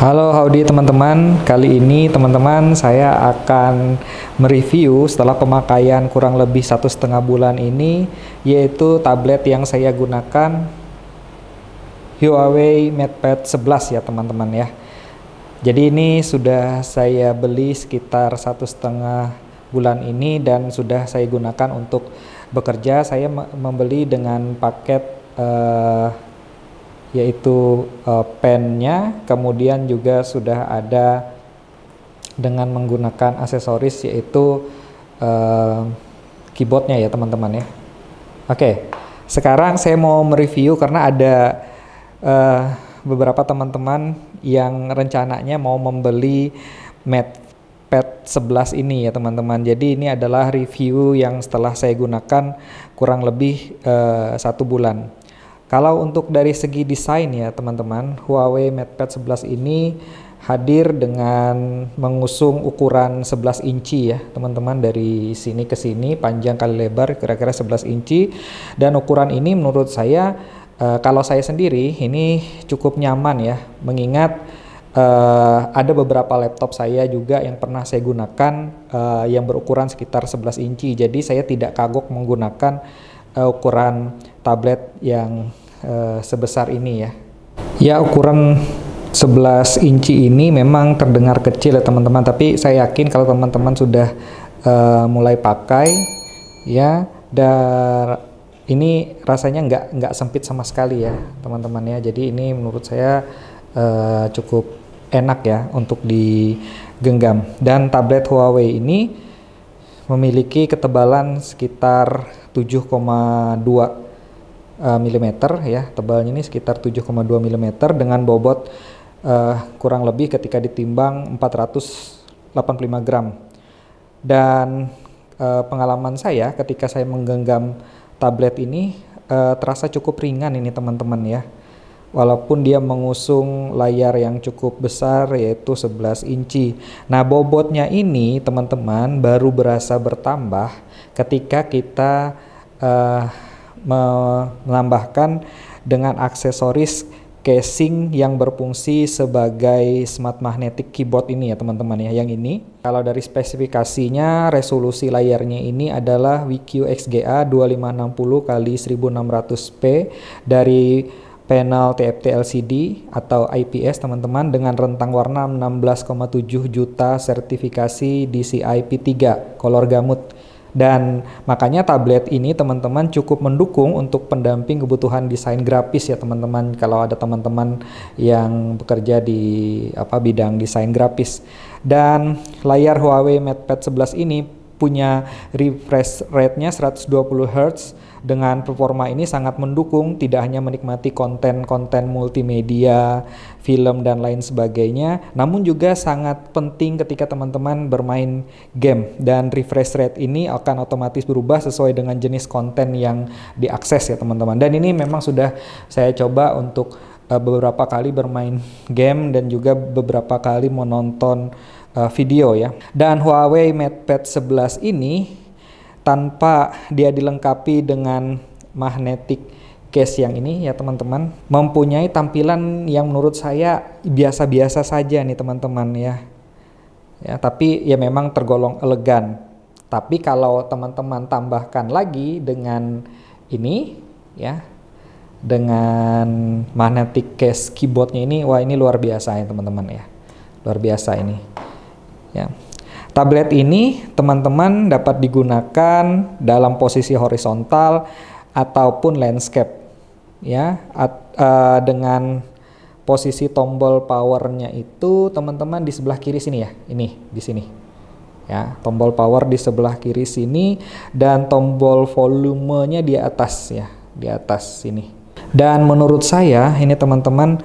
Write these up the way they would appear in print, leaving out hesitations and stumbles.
Halo, howdy teman-teman. Kali ini teman-teman saya akan mereview setelah pemakaian kurang lebih 1,5 bulan ini, yaitu tablet yang saya gunakan, Huawei MatePad 11 ya teman-teman ya. Jadi ini sudah saya beli sekitar 1,5 bulan ini dan sudah saya gunakan untuk bekerja. Saya membeli dengan paket yaitu pennya, kemudian juga sudah ada dengan menggunakan aksesoris yaitu keyboardnya ya teman-teman ya. Oke, sekarang saya mau mereview karena ada beberapa teman-teman yang rencananya mau membeli MatePad 11 ini ya teman-teman. Jadi ini adalah review yang setelah saya gunakan kurang lebih 1 bulan. Kalau untuk dari segi desain ya teman-teman, Huawei MatePad 11 ini hadir dengan mengusung ukuran 11 inci ya teman-teman, dari sini ke sini panjang kali lebar kira-kira 11 inci, dan ukuran ini menurut saya kalau saya sendiri ini cukup nyaman ya, mengingat ada beberapa laptop saya juga yang pernah saya gunakan yang berukuran sekitar 11 inci, jadi saya tidak kagok menggunakan ukuran tablet yang sebesar ini ya. Ya, ukuran 11 inci ini memang terdengar kecil ya teman-teman, tapi saya yakin kalau teman-teman sudah mulai pakai ya, dan ini rasanya nggak sempit sama sekali ya teman-teman ya. Jadi ini menurut saya cukup enak ya untuk digenggam, dan tablet Huawei ini memiliki ketebalan sekitar 7,2 mm ya, tebalnya ini sekitar 7,2 mm dengan bobot kurang lebih ketika ditimbang 485 gram. Dan pengalaman saya ketika saya menggenggam tablet ini terasa cukup ringan ini teman-teman ya, walaupun dia mengusung layar yang cukup besar yaitu 11 inci. Nah, bobotnya ini teman-teman baru berasa bertambah ketika kita menambahkan dengan aksesoris casing yang berfungsi sebagai smart magnetic keyboard ini ya teman-teman ya. Yang ini kalau dari spesifikasinya, resolusi layarnya ini adalah WQXGA 2560x1600p dari panel TFT LCD atau IPS teman-teman, dengan rentang warna 16,7 juta sertifikasi DCI P3 color gamut. Dan makanya tablet ini teman-teman cukup mendukung untuk pendamping kebutuhan desain grafis ya teman-teman, kalau ada teman-teman yang bekerja di bidang desain grafis. Dan layar Huawei MatePad 11 ini punya refresh rate-nya 120 Hz, dengan performa ini sangat mendukung tidak hanya menikmati konten-konten multimedia, film dan lain sebagainya, namun juga sangat penting ketika teman-teman bermain game, dan refresh rate ini akan otomatis berubah sesuai dengan jenis konten yang diakses ya teman-teman. Dan ini memang sudah saya coba untuk beberapa kali bermain game dan juga beberapa kali menonton video ya. Dan Huawei MatePad 11 ini tanpa dia dilengkapi dengan magnetic case yang ini ya teman-teman, mempunyai tampilan yang menurut saya biasa-biasa saja nih teman-teman ya. Ya, tapi ya memang tergolong elegan. Tapi kalau teman-teman tambahkan lagi dengan ini ya, dengan magnetic case keyboardnya ini, wah ini luar biasa ya teman-teman ya. Luar biasa ini. Ya. Tablet ini teman-teman dapat digunakan dalam posisi horizontal ataupun landscape ya, dengan posisi tombol powernya itu teman-teman di sebelah kiri sini ya, ini di sini ya, tombol power di sebelah kiri sini, dan tombol volumenya di atas ya, di atas sini. Dan menurut saya ini teman-teman,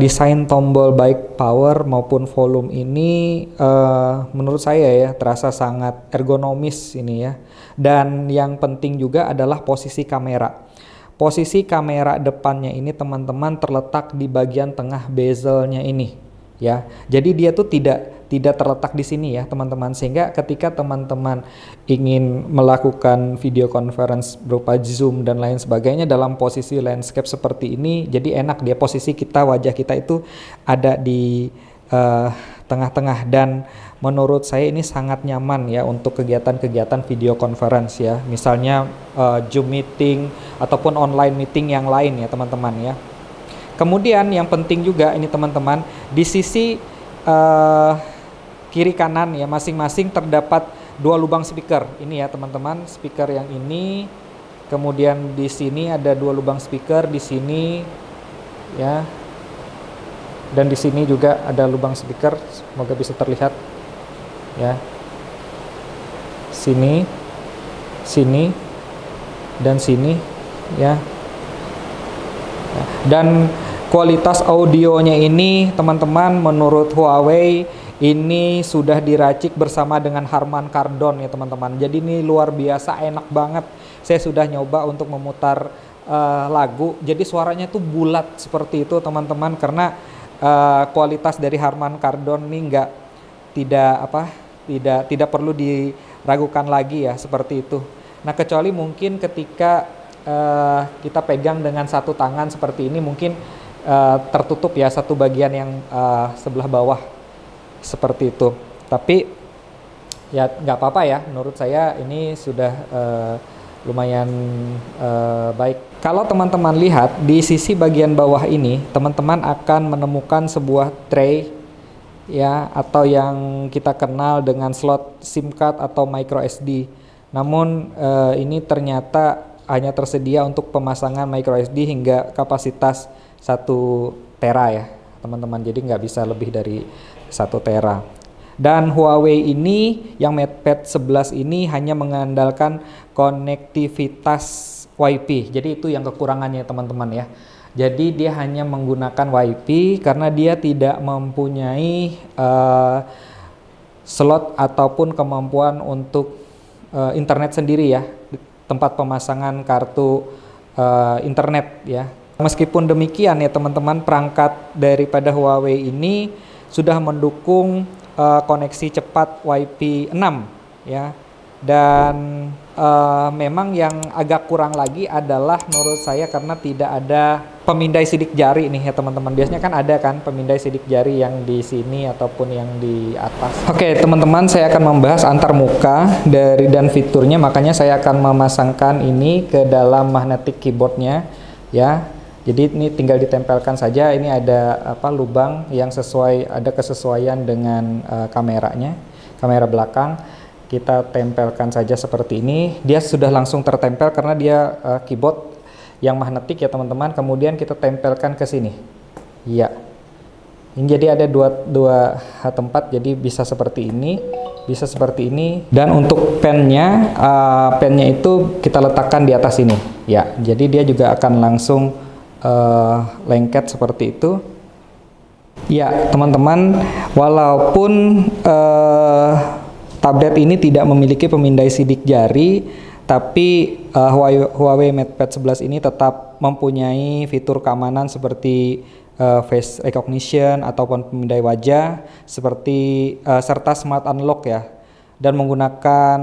desain tombol baik power maupun volume ini menurut saya ya terasa sangat ergonomis ini ya. Dan yang penting juga adalah posisi kamera. Posisi kamera depannya ini teman-teman terletak di bagian tengah bezelnya ini ya. Jadi dia tuh tidak terletak di sini ya teman-teman, sehingga ketika teman-teman ingin melakukan video conference berupa Zoom dan lain sebagainya dalam posisi landscape seperti ini, jadi enak dia posisi kita, wajah kita itu ada di tengah-tengah, dan menurut saya ini sangat nyaman ya untuk kegiatan-kegiatan video conference ya, misalnya Zoom meeting ataupun online meeting yang lain ya teman-teman ya. Kemudian yang penting juga ini teman-teman, di sisi kiri kanan ya masing-masing terdapat 2 lubang speaker. Ini ya teman-teman, speaker yang ini, kemudian di sini ada 2 lubang speaker di sini ya. Dan di sini juga ada lubang speaker, semoga bisa terlihat ya. Sini, sini, dan sini ya. Dan kualitas audionya ini teman-teman menurut Huawei ini sudah diracik bersama dengan Harman Kardon ya teman-teman. Jadi ini luar biasa enak banget. Saya sudah nyoba untuk memutar lagu, jadi suaranya tuh bulat seperti itu teman-teman, karena kualitas dari Harman Kardon ini tidak perlu diragukan lagi ya seperti itu. Nah kecuali mungkin ketika kita pegang dengan satu tangan seperti ini, mungkin tertutup ya satu bagian yang sebelah bawah seperti itu. Tapi ya nggak apa-apa ya, menurut saya ini sudah lumayan baik. Kalau teman-teman lihat di sisi bagian bawah ini, teman-teman akan menemukan sebuah tray ya, atau yang kita kenal dengan slot SIM card atau micro SD. Namun ini ternyata hanya tersedia untuk pemasangan micro SD hingga kapasitas 1 tera ya teman-teman, jadi nggak bisa lebih dari 1 tera. Dan Huawei ini yang MatePad 11 ini hanya mengandalkan konektivitas Wi-Fi. Jadi itu yang kekurangannya teman-teman ya. Jadi dia hanya menggunakan Wi-Fi karena dia tidak mempunyai slot ataupun kemampuan untuk internet sendiri ya, tempat pemasangan kartu internet ya. Meskipun demikian ya teman-teman, perangkat daripada Huawei ini sudah mendukung koneksi cepat Wi-Fi 6 ya. Dan memang yang agak kurang lagi adalah menurut saya karena tidak ada pemindai sidik jari nih ya teman-teman. Biasanya kan ada kan pemindai sidik jari yang di sini ataupun yang di atas. Oke teman-teman, saya akan membahas antarmuka dan fiturnya, makanya saya akan memasangkan ini ke dalam magnetic keyboardnya ya. Jadi ini tinggal ditempelkan saja. Ini ada lubang yang ada kesesuaian dengan kameranya, kamera belakang. Kita tempelkan saja seperti ini. Dia sudah langsung tertempel karena dia keyboard yang magnetik ya teman-teman. Kemudian kita tempelkan ke sini. Iya. Ini jadi ada dua tempat, jadi bisa seperti ini, bisa seperti ini. Dan untuk pennya itu kita letakkan di atas ini. Ya, jadi dia juga akan langsung lengket seperti itu. Ya, teman-teman, walaupun tablet ini tidak memiliki pemindai sidik jari, tapi Huawei MatePad 11 ini tetap mempunyai fitur keamanan seperti face recognition ataupun pemindai wajah serta smart unlock ya, dan menggunakan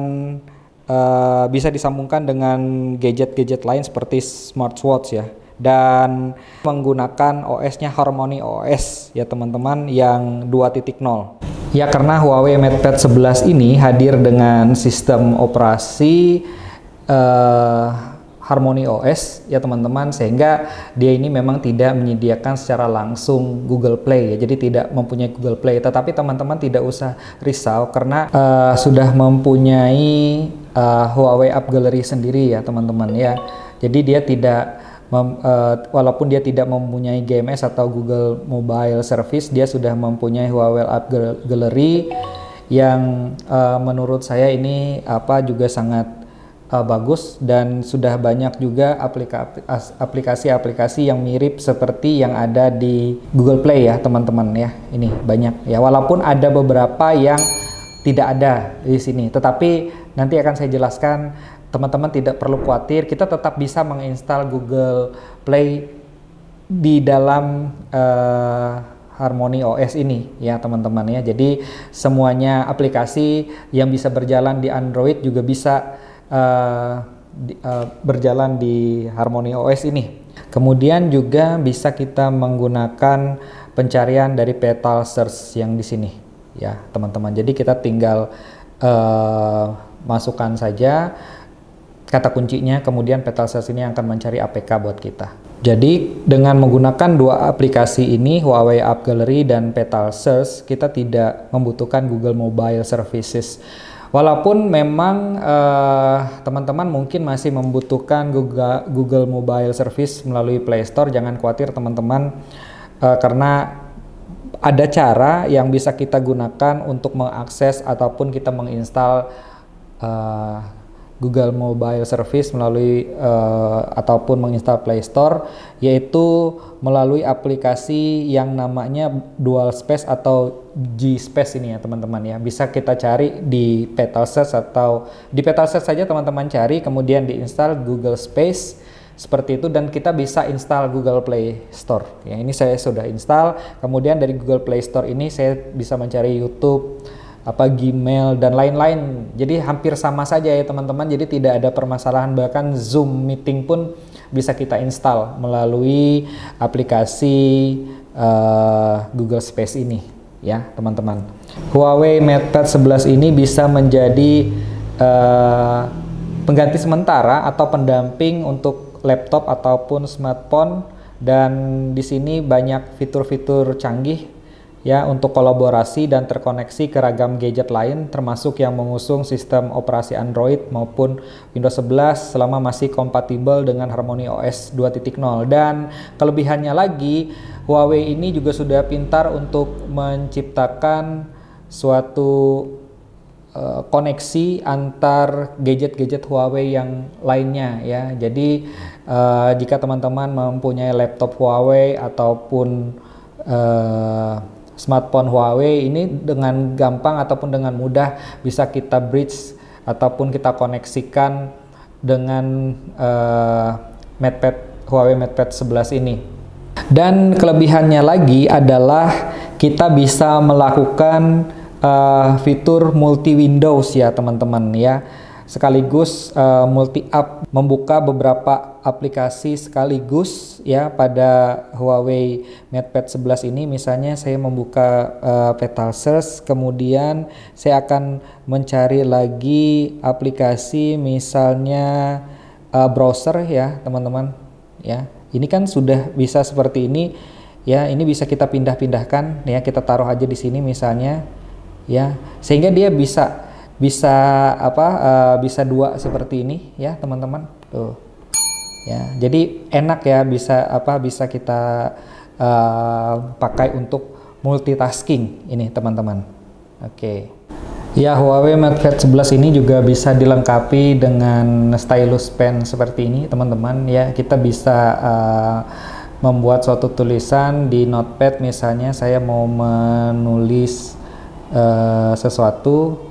bisa disambungkan dengan gadget-gadget lain seperti smartwatch ya, dan menggunakan OS-nya Harmony OS ya teman-teman yang 2.0. Ya, karena Huawei MatePad 11 ini hadir dengan sistem operasi Harmony OS ya teman-teman, sehingga dia ini memang tidak menyediakan secara langsung Google Play ya, jadi tidak mempunyai Google Play. Tetapi teman-teman tidak usah risau karena sudah mempunyai Huawei App Gallery sendiri ya teman-teman ya. Jadi dia tidak walaupun dia tidak mempunyai GMS atau Google Mobile Service, dia sudah mempunyai Huawei App Gallery yang menurut saya ini juga sangat bagus, dan sudah banyak juga aplikasi-aplikasi yang mirip seperti yang ada di Google Play ya teman-teman ya. Ini banyak ya, walaupun ada beberapa yang tidak ada di sini, tetapi nanti akan saya jelaskan. Teman-teman tidak perlu khawatir, kita tetap bisa menginstal Google Play di dalam Harmony OS ini ya teman-teman ya. Jadi semuanya aplikasi yang bisa berjalan di Android juga bisa berjalan di Harmony OS ini. Kemudian juga bisa kita menggunakan pencarian dari Petal Search yang di sini ya teman-teman. Jadi kita tinggal masukkan saja kata kuncinya, kemudian Petal Search ini akan mencari APK buat kita. Jadi dengan menggunakan dua aplikasi ini, Huawei App Gallery dan Petal Search, kita tidak membutuhkan Google Mobile Services. Walaupun memang teman-teman mungkin masih membutuhkan Google Mobile Service melalui Play Store, jangan khawatir teman-teman, karena ada cara yang bisa kita gunakan untuk mengakses ataupun kita menginstal Google Mobile Service melalui ataupun menginstal Play Store, yaitu melalui aplikasi yang namanya Dual Space atau G Space ini ya teman-teman ya. Bisa kita cari di Petal Search atau di Petal Search saja teman-teman cari, kemudian diinstal Google Space seperti itu, dan kita bisa install Google Play Store. Ya, ini saya sudah install. Kemudian dari Google Play Store ini saya bisa mencari YouTube, Gmail dan lain-lain. Jadi hampir sama saja ya teman-teman. Jadi tidak ada permasalahan, bahkan Zoom meeting pun bisa kita install melalui aplikasi Google Space ini ya teman-teman. Huawei MatePad 11 ini bisa menjadi pengganti sementara atau pendamping untuk laptop ataupun smartphone, dan di sini banyak fitur-fitur canggih ya untuk kolaborasi dan terkoneksi ke ragam gadget lain, termasuk yang mengusung sistem operasi Android maupun Windows 11 selama masih kompatibel dengan Harmony OS 2.0. Dan kelebihannya lagi, Huawei ini juga sudah pintar untuk menciptakan suatu koneksi antar gadget-gadget Huawei yang lainnya ya. Jadi jika teman-teman mempunyai laptop Huawei ataupun smartphone Huawei, ini dengan gampang ataupun dengan mudah bisa kita bridge ataupun kita koneksikan dengan Huawei MatePad 11 ini. Dan kelebihannya lagi adalah kita bisa melakukan fitur multi Windows ya teman-teman ya, sekaligus multi app, membuka beberapa aplikasi sekaligus ya pada Huawei MatePad 11 ini. Misalnya saya membuka Petal Search, kemudian saya akan mencari lagi aplikasi misalnya browser ya teman-teman ya. Ini kan sudah bisa seperti ini ya, ini bisa kita pindah-pindahkan ya, kita taruh aja di sini misalnya ya, sehingga dia bisa dua seperti ini ya teman-teman tuh ya. Jadi enak ya, bisa kita pakai untuk multitasking ini teman-teman. Oke. Ya, Huawei MatePad 11 ini juga bisa dilengkapi dengan stylus pen seperti ini teman-teman ya. Kita bisa membuat suatu tulisan di notepad, misalnya saya mau menulis sesuatu.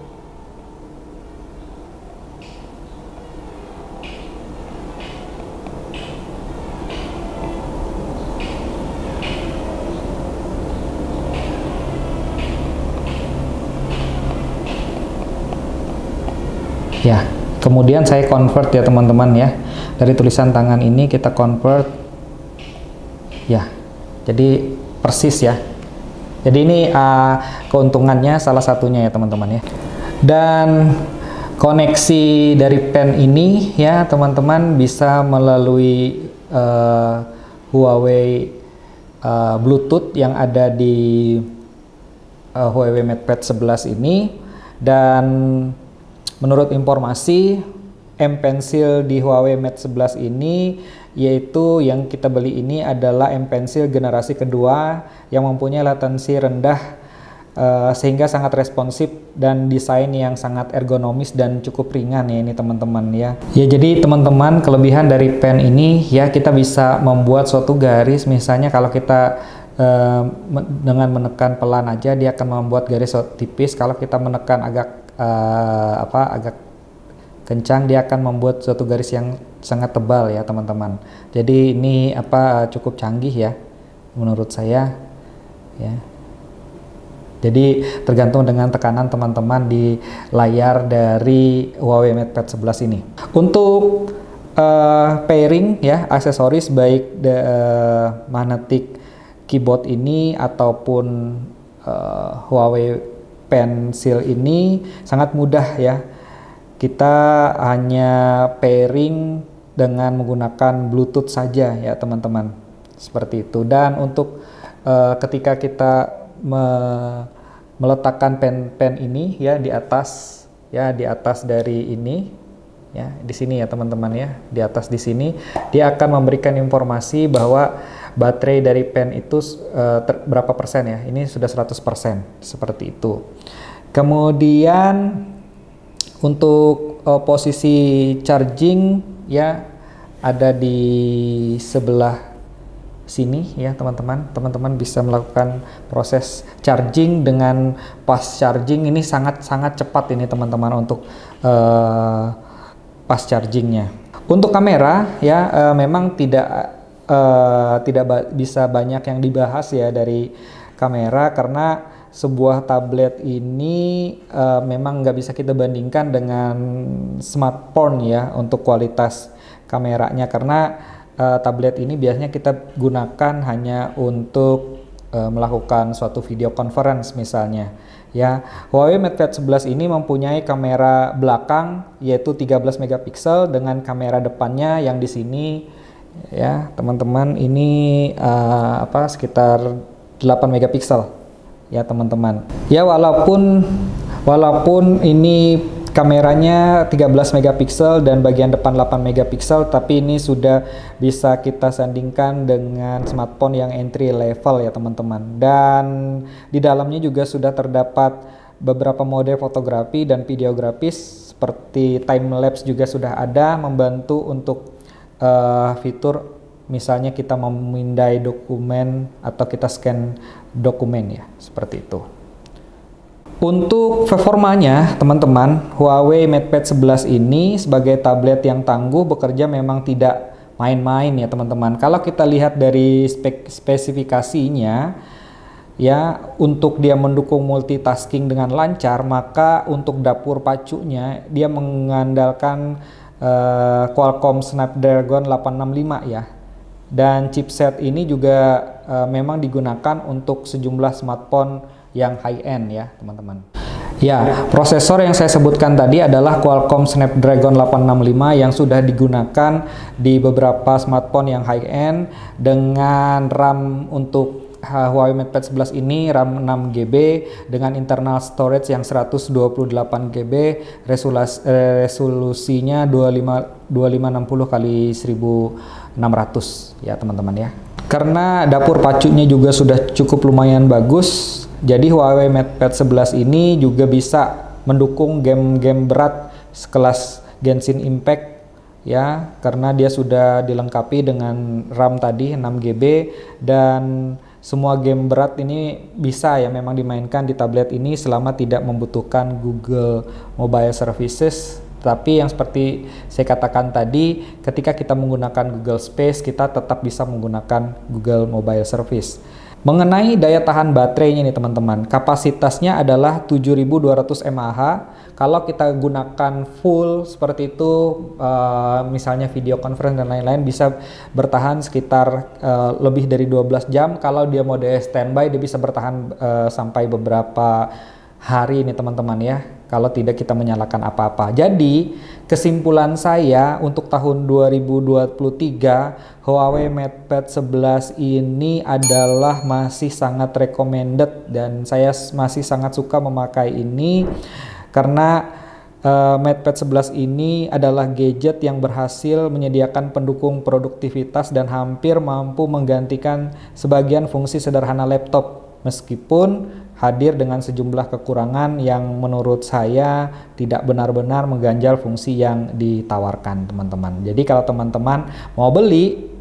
Ya, kemudian saya convert ya teman-teman ya. Dari tulisan tangan ini kita convert ya. Jadi persis ya. Jadi ini keuntungannya salah satunya ya teman-teman ya. Dan koneksi dari pen ini ya teman-teman bisa melalui Huawei Bluetooth yang ada di Huawei MatePad 11 ini. Dan menurut informasi, M Pencil di Huawei Mate 11 ini, yaitu yang kita beli ini adalah M Pencil generasi kedua yang mempunyai latensi rendah, sehingga sangat responsif dan desain yang sangat ergonomis dan cukup ringan ya ini teman-teman ya. Ya, jadi teman-teman, kelebihan dari pen ini ya, kita bisa membuat suatu garis, misalnya kalau kita dengan menekan pelan aja dia akan membuat garis tipis. Kalau kita menekan agak kencang, dia akan membuat suatu garis yang sangat tebal ya teman-teman. Jadi ini cukup canggih ya menurut saya ya. Jadi tergantung dengan tekanan teman-teman di layar dari Huawei MatePad 11 ini. Untuk pairing ya, aksesoris baik magnetic keyboard ini ataupun Huawei Pencil ini sangat mudah ya. Kita hanya pairing dengan menggunakan Bluetooth saja ya teman-teman. Seperti itu. Dan untuk ketika kita meletakkan pen ini ya di atas dari ini ya, di sini ya teman-teman ya, di atas di sini dia akan memberikan informasi bahwa baterai dari pen itu berapa persen ya. Ini sudah 100% seperti itu. Kemudian untuk posisi charging ya ada di sebelah sini ya teman-teman. Teman-teman bisa melakukan proses charging dengan fast charging. Ini sangat cepat ini teman-teman untuk fast chargingnya. Untuk kamera ya memang tidak bisa banyak yang dibahas ya dari kamera, karena sebuah tablet ini memang nggak bisa kita bandingkan dengan smartphone ya untuk kualitas kameranya, karena tablet ini biasanya kita gunakan hanya untuk melakukan suatu video conference misalnya ya. Huawei MatePad 11 ini mempunyai kamera belakang yaitu 13 megapiksel dengan kamera depannya yang di sini ya teman-teman ini sekitar 8 megapiksel ya teman-teman. Ya walaupun ini kameranya 13 megapiksel dan bagian depan 8 megapiksel, tapi ini sudah bisa kita sandingkan dengan smartphone yang entry level ya teman-teman. Dan di dalamnya juga sudah terdapat beberapa mode fotografi dan videografis seperti time lapse juga sudah ada, membantu untuk fitur misalnya kita memindai dokumen atau kita scan dokumen ya, seperti itu. Untuk performanya teman-teman, Huawei MatePad 11 ini sebagai tablet yang tangguh bekerja memang tidak main-main ya teman-teman. Kalau kita lihat dari spesifikasinya ya, untuk dia mendukung multitasking dengan lancar, maka untuk dapur pacunya dia mengandalkan Qualcomm Snapdragon 865 ya. Dan chipset ini juga memang digunakan untuk sejumlah smartphone yang high-end ya teman-teman. Ya, prosesor yang saya sebutkan tadi adalah Qualcomm Snapdragon 865 yang sudah digunakan di beberapa smartphone yang high-end dengan RAM untuk Huawei MatePad 11 ini RAM 6GB dengan internal storage yang 128GB, resolusinya 2560 kali 1600 ya teman-teman ya. Karena dapur pacunya juga sudah cukup lumayan bagus, jadi Huawei MatePad 11 ini juga bisa mendukung game-game berat sekelas Genshin Impact ya, karena dia sudah dilengkapi dengan RAM tadi 6GB dan semua game berat ini bisa ya memang dimainkan di tablet ini selama tidak membutuhkan Google Mobile Services. Tapi yang seperti saya katakan tadi, ketika kita menggunakan Google Space, kita tetap bisa menggunakan Google Mobile Service. Mengenai daya tahan baterainya nih teman-teman, kapasitasnya adalah 7200 mAh. Kalau kita gunakan full seperti itu, misalnya video conference dan lain-lain, bisa bertahan sekitar lebih dari 12 jam. Kalau dia mode standby, dia bisa bertahan sampai beberapa hari ini teman-teman ya, kalau tidak kita menyalakan apa-apa. Jadi kesimpulan saya untuk tahun 2023, Huawei MatePad 11 ini adalah masih sangat recommended dan saya masih sangat suka memakai ini karena MatePad 11 ini adalah gadget yang berhasil menyediakan pendukung produktivitas dan hampir mampu menggantikan sebagian fungsi sederhana laptop, meskipun hadir dengan sejumlah kekurangan yang menurut saya tidak benar-benar mengganjal fungsi yang ditawarkan teman-teman. Jadi kalau teman-teman mau beli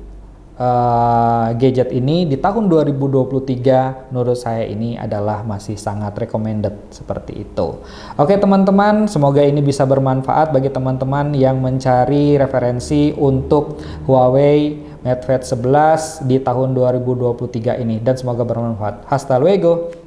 gadget ini di tahun 2023, menurut saya ini adalah masih sangat recommended seperti itu. Oke teman-teman, semoga ini bisa bermanfaat bagi teman-teman yang mencari referensi untuk Huawei MedVet 11 di tahun 2023 ini, dan semoga bermanfaat. Hasta luego.